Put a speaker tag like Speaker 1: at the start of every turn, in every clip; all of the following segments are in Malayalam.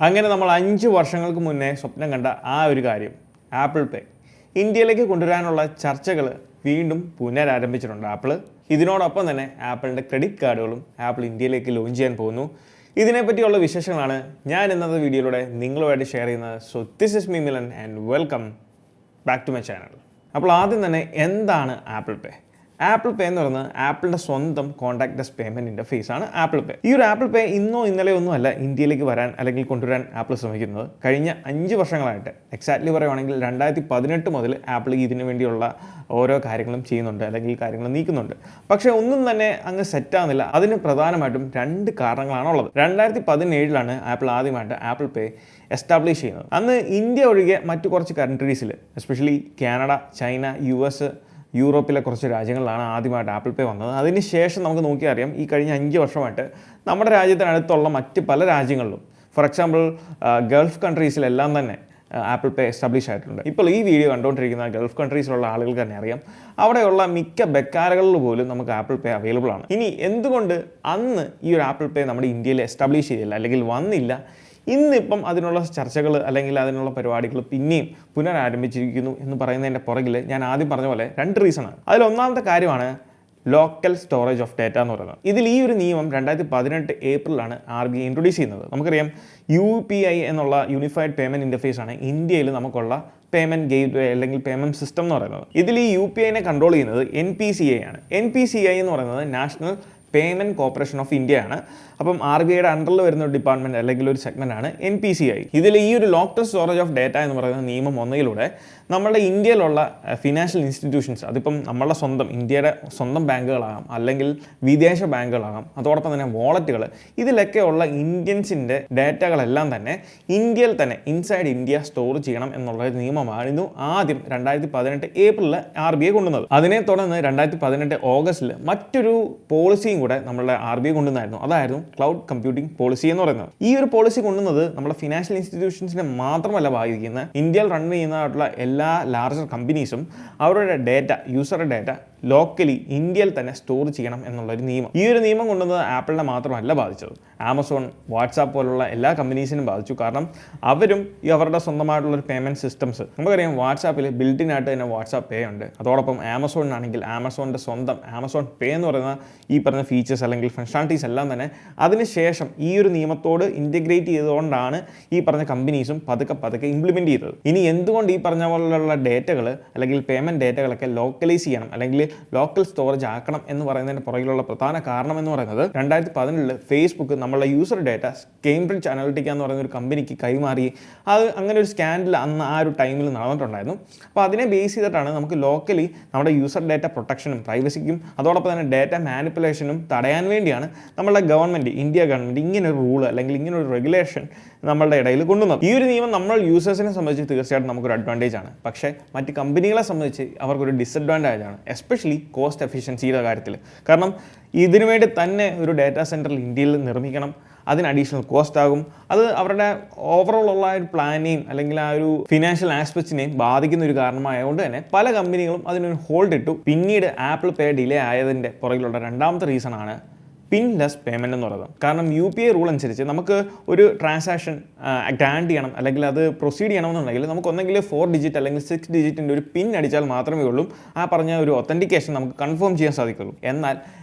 Speaker 1: അങ്ങനെ നമ്മൾ 5 വർഷങ്ങൾക്ക് മുന്നേ സ്വപ്നം കണ്ട ആ ഒരു കാര്യം ആപ്പിൾ പേ ഇന്ത്യയിലേക്ക് കൊണ്ടുവരാനുള്ള ചർച്ചകൾ വീണ്ടും പുനരാരംഭിച്ചിട്ടുണ്ട് ആപ്പിൾ. ഇതിനോടൊപ്പം തന്നെ ആപ്പിളിൻ്റെ ക്രെഡിറ്റ് കാർഡുകളും ആപ്പിൾ ഇന്ത്യയിലേക്ക് ലോഞ്ച് ചെയ്യാൻ പോകുന്നു. ഇതിനെപ്പറ്റിയുള്ള വിശേഷങ്ങളാണ് ഞാൻ ഇന്നത്തെ വീഡിയോയിലൂടെ നിങ്ങളുമായിട്ട് ഷെയർ ചെയ്യുന്നത്. So this is me Milan and welcome back to my channel. അപ്പോൾ ആദ്യം തന്നെ എന്താണ് ആപ്പിൾ പേ? ആപ്പിൾ പേ എന്ന് പറയുന്നത് ആപ്പിളിൻ്റെ സ്വന്തം കോൺടാക്ട്ലെസ് പേയ്മെൻറ്റ് ഇൻ്റർഫേസ് ആണ് ആപ്പിൾ പേ. ഈ ഒരു ആപ്പിൾ പേ ഇന്നോ ഇന്നലെ ഒന്നും അല്ല ഇന്ത്യയിലേക്ക് വരാൻ അല്ലെങ്കിൽ കൊണ്ടുവരാൻ ആപ്പിൾ ശ്രമിക്കുന്നത്. കഴിഞ്ഞ 5 വർഷങ്ങളായിട്ട് എക്സാക്ട്ലി പറയുവാണെങ്കിൽ 2018 മുതൽ ആപ്പിൾ ഇതിനു വേണ്ടിയുള്ള ഓരോ കാര്യങ്ങളും ചെയ്യുന്നുണ്ട് അല്ലെങ്കിൽ കാര്യങ്ങൾ നീക്കുന്നുണ്ട്. പക്ഷേ ഒന്നും തന്നെ അങ്ങ് സെറ്റാകുന്നില്ല. അതിന് പ്രധാനമായിട്ടും 2 കാരണങ്ങളാണുള്ളത്. 2017 ആപ്പിൾ ആദ്യമായിട്ട് ആപ്പിൾ പേ എസ്റ്റാബ്ലിഷ് ചെയ്യുന്നത്. അന്ന് ഇന്ത്യ ഒഴികെ മറ്റു കുറച്ച് കൺട്രീസിൽ എസ്പെഷ്യലി കാനഡ, ചൈന, US, യൂറോപ്പിലെ കുറച്ച് രാജ്യങ്ങളിലാണ് ആദ്യമായിട്ട് ആപ്പിൾ പേ വന്നത്. അതിന് ശേഷം നമുക്ക് നോക്കിയാൽ അറിയാം ഈ കഴിഞ്ഞ 5 വർഷമായിട്ട് നമ്മുടെ രാജ്യത്തിനടുത്തുള്ള മറ്റ് പല രാജ്യങ്ങളിലും, ഫോർ എക്സാമ്പിൾ ഗൾഫ് കൺട്രീസിലെല്ലാം തന്നെ ആപ്പിൾ പേ എസ്റ്റാബ്ലിഷ് ആയിട്ടുണ്ട്. ഇപ്പോൾ ഈ വീഡിയോ കണ്ടുകൊണ്ടിരിക്കുന്ന ഗൾഫ് കൺട്രീസിലുള്ള ആളുകൾക്ക് തന്നെ അറിയാം അവിടെയുള്ള മിക്ക ബെക്കാരകളിൽ പോലും നമുക്ക് ആപ്പിൾ പേ അവൈലബിൾ ആണ്. ഇനി എന്തുകൊണ്ട് അന്ന് ഈ ഒരു ആപ്പിൾ പേ നമ്മുടെ ഇന്ത്യയിൽ എസ്റ്റാബ്ലിഷ് ചെയ്തില്ല അല്ലെങ്കിൽ വന്നില്ല? ഇന്നിപ്പം അതിനുള്ള ചർച്ചകൾ അല്ലെങ്കിൽ അതിനുള്ള പരിപാടികൾ പിന്നെയും പുനരാരംഭിച്ചിരിക്കുന്നു എന്ന് പറയുന്നതിൻ്റെ പുറകിൽ ഞാൻ ആദ്യം പറഞ്ഞ പോലെ 2 റീസണാണ്. അതിലൊന്നാമത്തെ കാര്യമാണ് ലോക്കൽ സ്റ്റോറേജ് ഓഫ് ഡാറ്റ എന്ന് പറയുന്നത്. ഇതിൽ ഈ ഒരു നിയമം 2018 ഏപ്രിലാണ് RBI ഇൻട്രൊഡ്യൂസ് ചെയ്യുന്നത്. നമുക്കറിയാം UPI എന്നുള്ള യൂണിഫൈഡ് പേയ്മെൻറ്റ് ഇൻ്റർഫേസ് ആണ് ഇന്ത്യയിൽ നമുക്കുള്ള പേയ്മെൻറ്റ് ഗേറ്റ്വേ അല്ലെങ്കിൽ പേയ്മെൻറ്റ് സിസ്റ്റം എന്ന് പറയുന്നത്. ഇതിൽ ഈ UPIനെ കൺട്രോൾ ചെയ്യുന്നത് NPCI ആണ്. NPCI എന്ന് പറയുന്നത് national payment corporation of India ആണ്. അപ്പം RBIയുടെ അണ്ടറിൽ വരുന്ന ഒരു ഡിപ്പാർട്ട്മെൻറ്റ് അല്ലെങ്കിൽ ഒരു സെഗ്മെൻ്റ് ആണ് NPCI. ഇതിൽ ഈ ഒരു ലോക്കൽ സ്റ്റോറേജ് ഓഫ് ഡാറ്റ എന്ന് പറയുന്ന നിയമം വന്നതിലൂടെ നമ്മുടെ ഇന്ത്യയിലുള്ള ഫിനാൻഷ്യൽ ഇൻസ്റ്റിറ്റ്യൂഷൻസ്, അതിപ്പം നമ്മളുടെ ഇന്ത്യയുടെ സ്വന്തം ബാങ്കുകളാകാം അല്ലെങ്കിൽ വിദേശ ബാങ്കുകളാകാം, അതോടൊപ്പം തന്നെ വാളറ്റുകൾ, ഇതിലൊക്കെയുള്ള ഇന്ത്യൻസിൻ്റെ ഡാറ്റകളെല്ലാം തന്നെ ഇന്ത്യയിൽ തന്നെ ഇൻസൈഡ് ഇന്ത്യ സ്റ്റോർ ചെയ്യണം എന്നുള്ള ഒരു നിയമമായിരുന്നു ആദ്യം 2018 ഏപ്രിലിൽ RBI കൊണ്ടുവന്നത്. അതിനെ തുടർന്ന് 2018 ഓഗസ്റ്റിൽ മറ്റൊരു പോളിസിയും കൂടെ നമ്മളുടെ RBI കൊണ്ടുവന്നായിരുന്നു. അതായിരുന്നു ക്ലൗഡ് കമ്പ്യൂട്ടിംഗ് പോളിസി എന്ന് പറയുന്നത്. ഈ ഒരു പോളിസി കൊണ്ടുവന്നത് നമ്മുടെ ഫിനാൻഷ്യൽ ഇൻസ്റ്റിറ്റ്യൂഷൻസിനെ മാത്രമല്ല ബാധിക്കുന്ന, ഇന്ത്യയിൽ റൺ ചെയ്യുന്നതായിട്ടുള്ള എല്ലാ ലാർജർ കമ്പനീസും അവരുടെ ഡാറ്റ, യൂസറുടെ ഡാറ്റ ലോക്കലി ഇന്ത്യയിൽ തന്നെ സ്റ്റോർ ചെയ്യണം എന്നുള്ളൊരു നിയമം. ഈ ഒരു നിയമം കൊണ്ടുവന്നത് ആപ്പിളിനെ മാത്രമല്ല ബാധിച്ചത്, ആമസോൺ, വാട്സാപ്പ് പോലുള്ള എല്ലാ കമ്പനീസിനും ബാധിച്ചു. കാരണം അവരും ഈ അവരുടെ സ്വന്തമായിട്ടുള്ളൊരു പേയ്മെൻറ്റ് സിസ്റ്റംസ്, നമുക്കറിയാം വാട്സാപ്പിൽ ബിൽഡിൻ ആയിട്ട് തന്നെ വാട്സാപ്പ് പേ ഉണ്ട്. അതോടൊപ്പം ആമസോണിനാണെങ്കിൽ ആമസോണിൻ്റെ സ്വന്തം ആമസോൺ പേ എന്ന് പറയുന്ന ഈ പറഞ്ഞ ഫീച്ചേഴ്സ് അല്ലെങ്കിൽ ഫങ്ഷണാലിറ്റീസ് എല്ലാം തന്നെ അതിനുശേഷം ഈ ഒരു നിയമത്തോട് ഇൻറ്റഗ്രേറ്റ് ചെയ്തുകൊണ്ടാണ് ഈ പറഞ്ഞ കമ്പനീസും പതുക്കെ ഇംപ്ലിമെൻറ്റ് ചെയ്തത്. ഇനി എന്തുകൊണ്ട് ഈ പറഞ്ഞ പോലുള്ള ഡേറ്റകൾ അല്ലെങ്കിൽ പേയ്മെൻറ്റ് ഡേറ്റകളൊക്കെ ലോക്കലൈസ് ചെയ്യണം അല്ലെങ്കിൽ ലോക്കൽ സ്റ്റോറേജ് ആക്കണം എന്ന് പറയുന്നതിന് പുറകിലുള്ള പ്രധാന കാരണം എന്ന് പറയുന്നത് 2017 ഫേസ്ബുക്ക് നമ്മളുടെ യൂസർ ഡാറ്റ കേംബ്രിഡ്ജ് അനലിറ്റിക്ക എന്ന് പറയുന്ന ഒരു കമ്പനിക്ക് കൈമാറി. അത് അങ്ങനെ ഒരു സ്കാൻഡിൽ അന്ന് ആ ഒരു ടൈമിൽ നടന്നിട്ടുണ്ടായിരുന്നു. അപ്പോൾ അതിനെ ബേസ് ചെയ്തിട്ടാണ് നമുക്ക് ലോക്കലി നമ്മുടെ യൂസർ ഡാറ്റ പ്രൊട്ടക്ഷനും പ്രൈവസിക്കും അതോടൊപ്പം തന്നെ ഡാറ്റ മാനിപ്പുലേഷനും തടയാൻ വേണ്ടിയാണ് നമ്മളുടെ ഇന്ത്യ ഗവൺമെൻറ് ഇങ്ങനെ ഒരു റൂൾ അല്ലെങ്കിൽ ഇങ്ങനെ ഒരു റെഗുലേഷൻ നമ്മളുടെ ഇടയിൽ കൊണ്ടുവന്നത്. ഈ ഒരു നിയമം നമ്മൾ യൂസേഴ്സിനെ സംബന്ധിച്ച് തീർച്ചയായിട്ടും നമുക്കൊരു അഡ്വാൻറ്റേജ് ആണ്. പക്ഷേ മറ്റ് കമ്പനികളെ സംബന്ധിച്ച് അവർക്കൊരു ഡിസഡ്വാൻറ്റേജ് ആണ്, എസ്പെഷ്യലി കോസ്റ്റ് എഫിഷ്യൻസിയുടെ കാര്യത്തിൽ. കാരണം ഇതിനു വേണ്ടി തന്നെ ഒരു ഡാറ്റാ സെൻറ്റർ ഇന്ത്യയിൽ നിർമ്മിക്കണം, അതിന് അഡീഷണൽ കോസ്റ്റ് ആകും. അത് അവരുടെ ഓവറോൾ ഉള്ള ഒരു പ്ലാനെയും അല്ലെങ്കിൽ ആ ഒരു ഫിനാൻഷ്യൽ ആസ്പെക്റ്റിനെയും ബാധിക്കുന്ന ഒരു കാരണമായതുകൊണ്ട് തന്നെ പല കമ്പനികളും അതിനൊരു ഹോൾഡ് ഇട്ടു. പിന്നീട് ആപ്പിൾ പേ ഡിലേ ആയതിൻ്റെ പുറകിലുള്ള 2ാമത്തെ റീസൺ ആണ് പിൻലെസ് പേയ്മെൻറ്റ് എന്ന് പറയുന്നത്. കാരണം UPI റൂൾ അനുസരിച്ച് നമുക്ക് ഒരു ട്രാൻസാക്ഷൻ ഗ്രാൻഡ് ചെയ്യണം അല്ലെങ്കിൽ അത് പ്രൊസീഡ് ചെയ്യണമെന്നുണ്ടെങ്കിൽ നമുക്ക് ഒന്നെങ്കിൽ 4 ഡിജിറ്റ് അല്ലെങ്കിൽ 6 ഡിജിറ്റിൻ്റെ ഒരു പിൻ അടിച്ചാൽ മാത്രമേ ഉള്ളൂ ആ പറഞ്ഞ ഒരു ഒത്തൻറ്റിക്കേഷൻ നമുക്ക് കൺഫേം ചെയ്യാൻ സാധിക്കുള്ളൂ. എന്നാൽ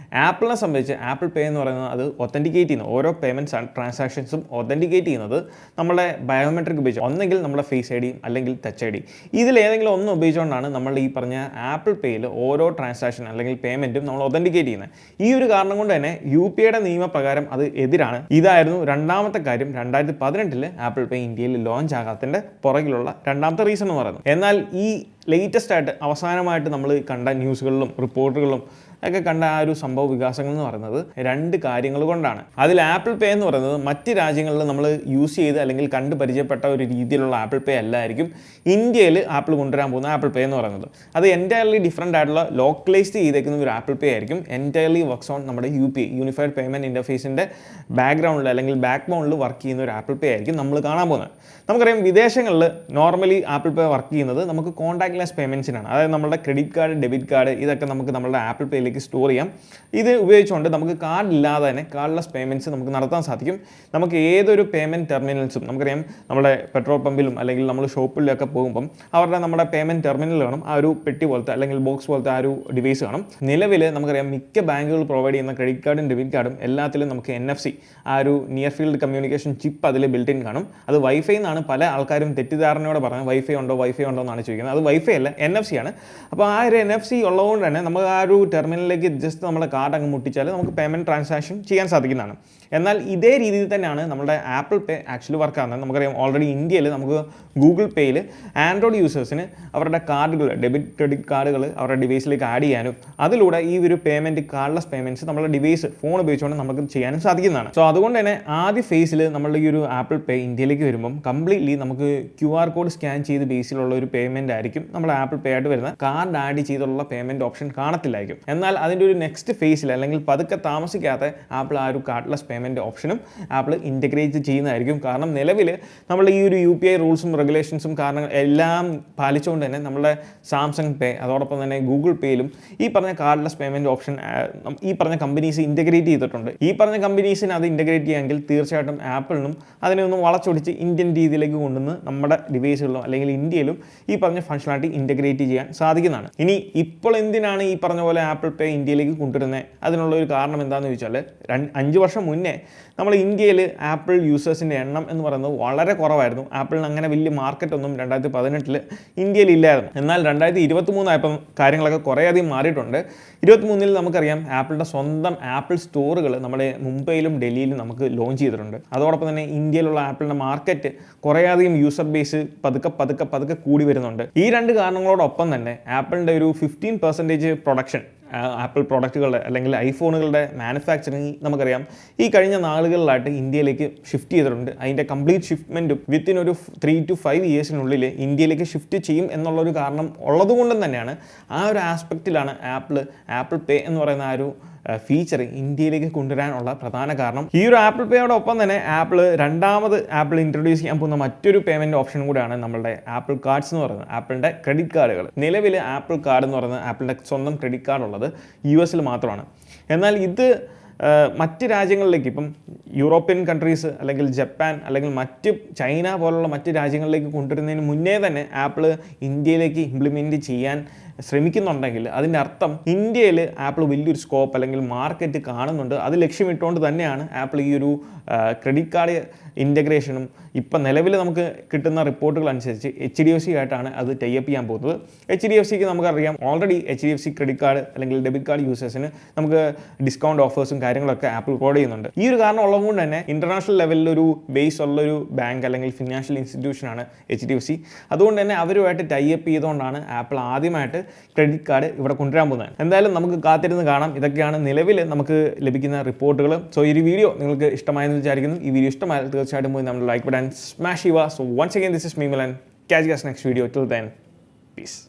Speaker 1: ആപ്പിളിനെ സംബന്ധിച്ച് ആപ്പിൾ പേ എന്ന് പറയുന്നത് അത് ഒത്തൻറ്റിക്കേറ്റ് ചെയ്യുന്നത്, ഓരോ പേയ്മെൻറ്റ്സ് ട്രാൻസാക്ഷൻസും ഒത്തൻറ്റിക്കേറ്റ് ചെയ്യുന്നത് നമ്മുടെ ബയോമെട്രിക് ഉപയോഗിച്ച്, ഒന്നെങ്കിൽ നമ്മുടെ ഫേസ് ID അല്ലെങ്കിൽ ടച്ച് ID, ഇതിലേതെങ്കിലും ഒന്ന് ഉപയോഗിച്ചുകൊണ്ടാണ് നമ്മൾ ഈ പറഞ്ഞ ആപ്പിൾ പേയിൽ ഓരോ ട്രാൻസാക്ഷൻ അല്ലെങ്കിൽ പേയ്മെൻറ്റും നമ്മൾ ഒത്തൻറ്റിക്കേറ്റ് ചെയ്യുന്നത്. ഈ ഒരു കാരണം കൊണ്ട് തന്നെ UPIയുടെ നിയമപ്രകാരം അത് എതിരാണ്. ഇതായിരുന്നു 2ാമത്തെ കാര്യം 2018 ആപ്പിൾ പേ ഇന്ത്യയിൽ ലോഞ്ച് ആകാത്തതിൻ്റെ പുറകിലുള്ള 2ാമത്തെ റീസൺ എന്ന് പറയുന്നത്. എന്നാൽ ഈ ലേറ്റസ്റ്റ് ആയിട്ട് അവസാനമായിട്ട് നമ്മൾ കണ്ട ന്യൂസുകളിലും റിപ്പോർട്ടുകളിലും ഒക്കെ കണ്ട ആ ഒരു സംഭവ വികാസങ്ങൾ എന്ന് പറയുന്നത് 2 കാര്യങ്ങൾ കൊണ്ടാണ്. അതിൽ ആപ്പിൾ പേ എന്ന് പറയുന്നത് മറ്റ് രാജ്യങ്ങളിൽ നമ്മൾ യൂസ് ചെയ്ത് അല്ലെങ്കിൽ കണ്ട് പരിചയപ്പെട്ട ഒരു രീതിയിലുള്ള ആപ്പിൾ പേ അല്ലായിരിക്കും ഇന്ത്യയിൽ ആപ്പിൾ കൊണ്ടുവരാൻ പോകുന്ന ആപ്പിൾ പേ എന്ന് പറയുന്നത്. അത് എൻറ്റയർലി ഡിഫറൻ്റ് ആയിട്ടുള്ള ലോക്കലൈസ്ഡ് ചെയ്തേക്കുന്ന ഒരു ആപ്പിൾ പേ ആയിരിക്കും. എൻറ്റയർലി വർക്ക്സ് ഓൺ നമ്മുടെ UPI യൂണിഫൈഡ് പേയ്മെൻറ്റ് ഇൻ്റർഫേസിൻ്റെ ബാക്ക്ഗ്രൗണ്ടിൽ അല്ലെങ്കിൽ ബാക്ക് ബോണിൽ വർക്ക് ചെയ്യുന്ന ഒരു ആപ്പിൾ പേ ആയിരിക്കും നമ്മൾ കാണാൻ പോകുന്നത്. നമുക്കറിയാം വിദേശങ്ങളിൽ നോർമലി ആപ്പിൾ പേ വർക്ക് ചെയ്യുന്നത് നമുക്ക് കോൺടാക്ട്ലെസ് പേയ്മെൻറ്റ്സിനാണ്. അതായത് നമ്മുടെ ക്രെഡിറ്റ് കാർഡ്, ഡെബിറ്റ് കാർഡ് ഇതൊക്കെ നമുക്ക് നമ്മുടെ ആപ്പിൾ പേയിൽ ഇന്ത്യയിലേക്ക് സ്റ്റോർ ചെയ്യാം. ഇത് ഉപയോഗിച്ചുകൊണ്ട് നമുക്ക് കാർഡ് ഇല്ലാതെ തന്നെ കാർഡ്ലെസ് പേയ്മെൻറ്റ്സ് നമുക്ക് നടത്താൻ സാധിക്കും. നമുക്ക് ഏതൊരു പേയ്മെൻറ്റ് ടെർമിനൽസും നമുക്കറിയാം, നമ്മുടെ പെട്രോൾ പമ്പിലും അല്ലെങ്കിൽ നമ്മൾ ഷോപ്പിലൊക്കെ പോകുമ്പം നമ്മുടെ പേയ്മെൻറ്റ് ടെർമിനൽ കാണും, ആ ഒരു പെട്ടി പോലത്തെ അല്ലെങ്കിൽ ബോക്സ് പോലത്തെ ആ ഒരു ഡിവൈസ് കാണും. നിലവിൽ നമുക്കറിയാം മിക്ക ബാങ്കുകൾ പ്രൊവൈഡ് ചെയ്യുന്ന ക്രെഡിറ്റ് കാർഡും ഡെബിറ്റ് കാർഡും എല്ലാത്തിലും നമുക്ക് NFC, ആ ഒരു നിയർ ഫീൽഡ് കമ്മ്യൂണിക്കേഷൻ ചിപ്പ് അതിൽ ബിൽറ്റ് ഇൻ കാണും. അത് വൈഫൈ എന്നാണ് പല ആൾക്കാരും തെറ്റിദ്ധാരണയോടെ പറഞ്ഞത്. വൈഫൈ ഉണ്ടോ എന്നാണ് ചോദിക്കുന്നത്. അത് വൈഫൈ അല്ല, NFC ആണ്. അപ്പോൾ ആ ഒരു NFC ഉള്ളതുകൊണ്ട് തന്നെ നമുക്ക് ആ ഒരു ടെർമിനലിലേക്ക് ജസ്റ്റ് നമ്മുടെ കാർഡ് അങ്ങ് മുട്ടിച്ചാൽ നമുക്ക് പേയ്മെൻറ്റ് ട്രാൻസാക്ഷൻ ചെയ്യാൻ സാധിക്കുന്നതാണ്. എന്നാൽ ഇതേ രീതിയിൽ തന്നെയാണ് നമ്മുടെ ആപ്പിൾ പേ ആക്ച്വലി വർക്ക് ആകുന്നത്. നമുക്കറിയാം ഓൾറെഡി ഇന്ത്യയിൽ നമുക്ക് ഗൂഗിൾ പേയിൽ ആൻഡ്രോയിഡ് യൂസേഴ്സിന് അവരുടെ കാർഡുകൾ, ഡെബിറ്റ് ക്രെഡിറ്റ് കാർഡുകൾ അവരുടെ ഡിവൈസിലേക്ക് ആഡ് ചെയ്യാനും അതിലൂടെ ഈ ഒരു പേയ്മെൻറ്റ് കാർഡ്ലെസ് പേയ്മെൻറ്റ്സ് നമ്മുടെ ഡിവൈസ് ഫോൺ ഉപയോഗിച്ചുകൊണ്ട് നമുക്ക് ചെയ്യാനും സാധിക്കുന്നതാണ്. സോ അതുകൊണ്ട് തന്നെ ആദ്യ ഫേസിൽ നമ്മളുടെ ഈ ഒരു ആപ്പിൾ പേ ഇന്ത്യയിലേക്ക് വരുമ്പം കംപ്ലീറ്റ്ലി നമുക്ക് QR കോഡ് സ്കാൻ ചെയ്ത് ബേസിലുള്ള ഒരു പേയ്മെൻറ്റ് ആയിരിക്കും നമ്മുടെ ആപ്പിൾ പേ ആയിട്ട് വരുന്നത്. കാർഡ് ആഡ് ചെയ്തുള്ള പേയ്മെൻറ്റ് ഓപ്ഷൻ കാണത്തില്ലായിരിക്കും. എന്നാൽ അതിൻ്റെ ഒരു നെക്സ്റ്റ് ഫേസിൽ അല്ലെങ്കിൽ പതുക്കെ താമസിക്കാതെ ആപ്പിൾ ആ ഒരു കാർഡ്ലെസ് പേയ്മെൻറ്റ് ഓപ്ഷനും ആപ്പിൾ ഇൻറ്റഗ്രേറ്റ് ചെയ്യുന്നതായിരിക്കും. കാരണം നിലവിൽ നമ്മൾ ഈ ഒരു UPI റൂൾസും റെഗുലേഷൻസും കാരണങ്ങൾ എല്ലാം പാലിച്ചുകൊണ്ട് തന്നെ നമ്മുടെ സാംസങ് പേ അതോടൊപ്പം തന്നെ ഗൂഗിൾ പേയിലും ഈ പറഞ്ഞ കാർഡ്ലെസ് പേയ്മെൻറ്റ് ഓപ്ഷൻ ഈ പറഞ്ഞ കമ്പനീസ് ഇൻറ്റഗ്രേറ്റ് ചെയ്തിട്ടുണ്ട്. ഈ പറഞ്ഞ കമ്പനീസിന് അത് ഇൻറ്റഗ്രേറ്റ് ചെയ്യാമെങ്കിൽ തീർച്ചയായിട്ടും ആപ്പിളിനും അതിനെ ഒന്ന് വളച്ചൊടിച്ച് ഇന്ത്യൻ രീതിയിലേക്ക് കൊണ്ടുവന്ന് നമ്മുടെ ഡിവൈസുകളിലും അല്ലെങ്കിൽ ഇന്ത്യയിലും ഈ പറഞ്ഞ ഫംഗ്ഷനാലിറ്റി ഇൻറ്റഗ്രേറ്റ് ചെയ്യാൻ സാധിക്കുന്നതാണ്. ഇനി ഇപ്പോൾ എന്തിനാണ് ഈ പറഞ്ഞ പോലെ ആപ്പിൾ പേ ഇന്ത്യയിലേക്ക് കൊണ്ടുവരുന്നത്? അതിനുള്ള ഒരു കാരണം എന്താണെന്ന് ചോദിച്ചാൽ 5 വർഷം മുന്നേ നമ്മൾ ഇന്ത്യയിൽ ആപ്പിൾ യൂസേഴ്സിൻ്റെ എണ്ണം എന്ന് പറയുന്നത് വളരെ കുറവായിരുന്നു. ആപ്പിളിന് അങ്ങനെ വലിയ മാർക്കറ്റൊന്നും 2018 ഇന്ത്യയിൽ ഇല്ലായിരുന്നു. എന്നാൽ 2023 ആയപ്പം കാര്യങ്ങളൊക്കെ കുറേയധികം മാറിയിട്ടുണ്ട്. 23 നമുക്കറിയാം ആപ്പിളിൻ്റെ സ്വന്തം ആപ്പിൾ സ്റ്റോറുകൾ നമ്മുടെ മുംബൈയിലും ഡൽഹിയിലും നമുക്ക് ലോഞ്ച് ചെയ്തിട്ടുണ്ട്. അതോടൊപ്പം തന്നെ ഇന്ത്യയിലുള്ള ആപ്പിളിൻ്റെ മാർക്കറ്റ് കുറേയധികം യൂസർ ബേസ് പതുക്കെ കൂടി വരുന്നുണ്ട്. ഈ 2 കാരണങ്ങളോടൊപ്പം തന്നെ ആപ്പിളിൻ്റെ ഒരു 15% പ്രൊഡക്ഷൻ ആപ്പിൾ പ്രോഡക്റ്റുകളുടെ അല്ലെങ്കിൽ ഐഫോണുകളുടെ മാനുഫാക്ചറിങ് നമുക്കറിയാം ഈ കഴിഞ്ഞ നാളുകളിലായിട്ട് ഇന്ത്യയിലേക്ക് ഷിഫ്റ്റ് ചെയ്തിട്ടുണ്ട്. അതിൻ്റെ കംപ്ലീറ്റ് ഷിഫ്റ്റ്മെൻറ്റും വിത്തിൻ ഒരു 3 to 5 ഇയേഴ്സിനുള്ളിൽ ഇന്ത്യയിലേക്ക് ഷിഫ്റ്റ് ചെയ്യും എന്നുള്ളൊരു കാരണം ഉള്ളതുകൊണ്ടും തന്നെയാണ് ആ ഒരു ആസ്പെക്റ്റിലാണ് ആപ്പിൾ പേ എന്ന് പറയുന്ന ആ ഒരു ഫീച്ചർ ഇന്ത്യയിലേക്ക് കൊണ്ടുവരാനുള്ള പ്രധാന കാരണം. ഈ ഒരു ആപ്പിൾ പേയോടൊപ്പം തന്നെ രണ്ടാമത് ആപ്പിൾ ഇൻട്രൊഡ്യൂസ് ചെയ്യാൻ പോകുന്ന മറ്റൊരു പേയ്മെൻറ്റ് ഓപ്ഷൻ കൂടിയാണ് നമ്മളുടെ ആപ്പിൾ കാർഡ്സ് എന്ന് പറയുന്നത്, ആപ്പിളിൻ്റെ ക്രെഡിറ്റ് കാർഡുകൾ. നിലവിൽ ആപ്പിൾ കാർഡ് എന്ന് പറയുന്നത് ആപ്പിളിൻ്റെ സ്വന്തം ക്രെഡിറ്റ് കാർഡ് ഉള്ളത് US മാത്രമാണ്. എന്നാൽ ഇത് മറ്റ് രാജ്യങ്ങളിലേക്ക്, ഇപ്പം യൂറോപ്യൻ കൺട്രീസ് അല്ലെങ്കിൽ ജപ്പാൻ അല്ലെങ്കിൽ ചൈന പോലുള്ള മറ്റ് രാജ്യങ്ങളിലേക്ക് കൊണ്ടുവരുന്നതിന് മുന്നേ തന്നെ ആപ്പിൾ ഇന്ത്യയിലേക്ക് ഇംപ്ലിമെൻറ്റ് ചെയ്യാൻ ശ്രമിക്കുന്നുണ്ടെങ്കിൽ അതിൻ്റെ അർത്ഥം ഇന്ത്യയിൽ ആപ്പിൾ വലിയൊരു സ്കോപ്പ് അല്ലെങ്കിൽ മാർക്കറ്റ് കാണുന്നുണ്ട്. അത് ലക്ഷ്യമിട്ടുകൊണ്ട് തന്നെയാണ് ആപ്പിൾ ഈ ഒരു ക്രെഡിറ്റ് കാർഡ് ഇൻറ്റഗ്രേഷനും ഇപ്പം നിലവിൽ നമുക്ക് കിട്ടുന്ന റിപ്പോർട്ടുകൾ അനുസരിച്ച് HDFC ആയിട്ടാണ് അത് ടൈപ്പ് ചെയ്യാൻ പോകുന്നത്. HDFCക്ക് നമുക്കറിയാം ഓൾറെഡി HDFC ക്രെഡിറ്റ് കാർഡ് അല്ലെങ്കിൽ ഡെബിറ്റ് കാർഡ് യൂസേഴ്സിന് നമുക്ക് ഡിസ്കൗണ്ട് ഓഫേഴ്സും കാര്യങ്ങളൊക്കെ ആപ്പിൾ പ്രൊവൈഡ് ചെയ്യുന്നുണ്ട്. ഈ ഒരു കാരണം ഉള്ളതുകൊണ്ട് തന്നെ ഇൻ്റർനാഷണൽ ലെവലിൽ ഒരു ബേസ് ഉള്ളൊരു ബാങ്ക് അല്ലെങ്കിൽ ഫിനാൻഷ്യൽ ഇൻസ്റ്റിറ്റ്യൂഷനാണ് HDFC. അതുകൊണ്ട് തന്നെ അവരുമായിട്ട് ടൈപ്പ് ചെയ്തുകൊണ്ടാണ് ആപ്പിൾ ആദ്യമായിട്ട് ക്രെഡിറ്റ് കാർഡ് ഇവിടെ കൊണ്ടുവരാൻ പോകുന്നത്. എന്തായാലും നമുക്ക് കാത്തിരുന്ന് കാണാം. ഇതൊക്കെയാണ് നിലവിൽ നമുക്ക് ലഭിക്കുന്ന റിപ്പോർട്ടുകൾ. സോ ഈ വീഡിയോ നിങ്ങൾക്ക് ഇഷ്ടമായെന്ന് വിചാരിക്കുന്നു. ഈ വീഡിയോ ഇഷ്ടമായാൽ തീർച്ചയായിട്ടും പോയി നമ്മുടെ ലൈക്ക് ബട്ടൺ smash ചെയ്യുക. So once again, this is me Milan. Catch you guys next video. Till then, peace.